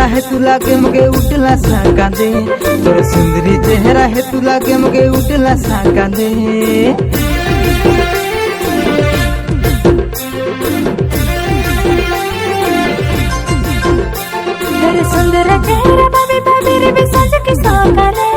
चेहरा है तू लागे मगे उठला सा कांदे तोर सुंदरी चेहरा है तू लागे मगे उठला सा कांदे तोर सुंदर चेहरा बाबी बाबी रे बिसाज की सकाले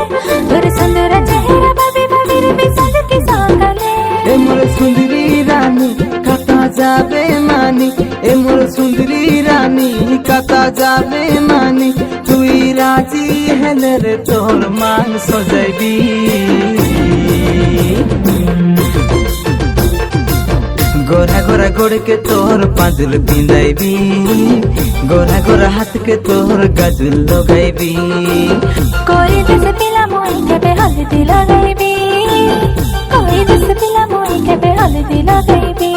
तोर सुंदर चेहरा बाबी बाबी रे बिसाज की सकाले ए मोर सुंदरी रानी कता जाबे मानी ए मोर सुंदरी रानी कता जाबे मानी तुई राजी हेले रे तोर मान सजाइबी गोरा गोरा गोड़ के तोर पाजुल पिंदाइबी गोरा गोरा हाथ के तोर गाजुल लगाइबी कोई दस पिला मोई के पे हल्दी लगाइबी कोई दस पिला मोई के पे हल्दी लगाइबी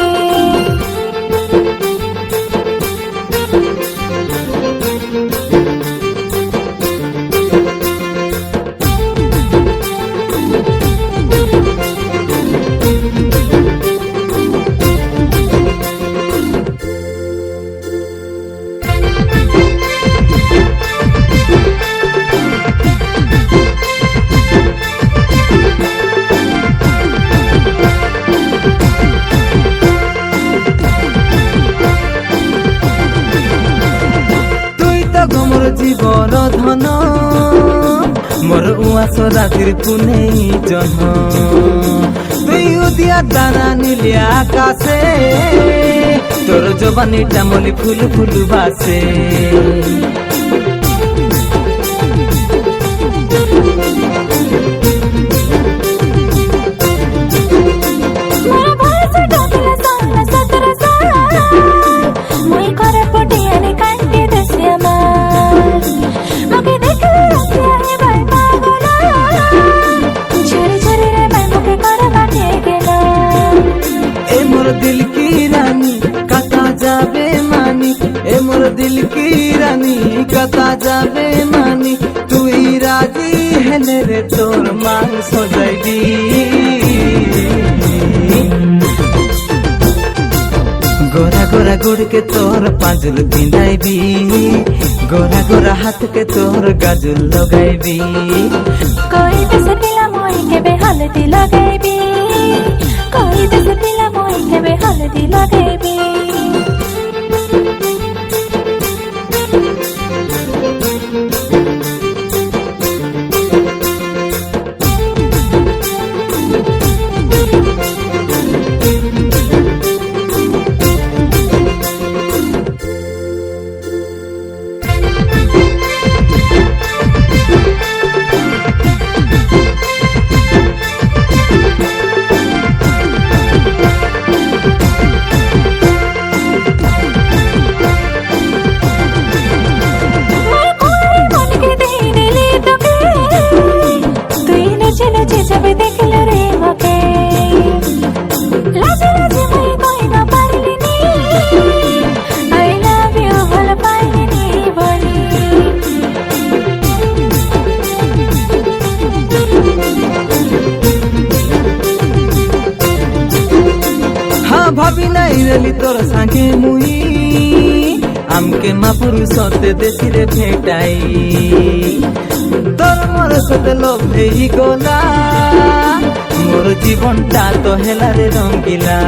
मोर जीवन धन मोर उआस रातिर पुने जन तुई उदिया दाना नीले आकाशे तोर जवानी टामली फुल फुल बासे दिल की रानी कता जाबे मानी ए मोर दिल की रानी कता जाबे मानी तुई राजी हेले रे तोर मान सजाइबी गोरा गोरा गोड़ के तोर पाजुल पिंदाइबी गोरा गोरा हाथ के तोर गाजुल लगाइबी कोई दस पिला मोई के बे हल्दी लगाइबी कोई दस पिला मोई के बे हल्दी लगाइबी जब देख लो रे मके लाज लाज मैं कोई ना पारलिनी आई लव यू भल पाइनी बोली हाँ भाभी नहीं रली तोर सांगे मुई आमके महापुरुषते देशी रे भेटाई तोर मोर सते लोभ ही गोला मोर जीवन ता तो हेला रे रंगीला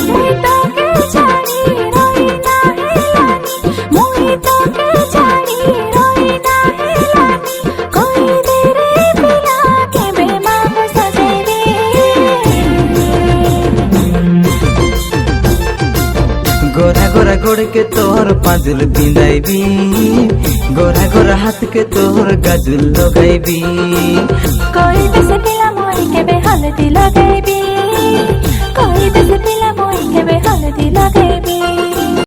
मुई तो के छाड़ी रोई ना हेलानी मुई तो के छाड़ी रोई ना हेलानी कोई तेरे बिना के बेमाम सजेबी गोरा गोरा गोड़ के तोर पाजुल पिंदाइबी गोरा गोरा हाथ के तोर गाजुल लगाइबी कोई दस पिला मोई के बे हल्दी लगाइबी कोई दस पिला मोई के बे हल्दी लगाइबी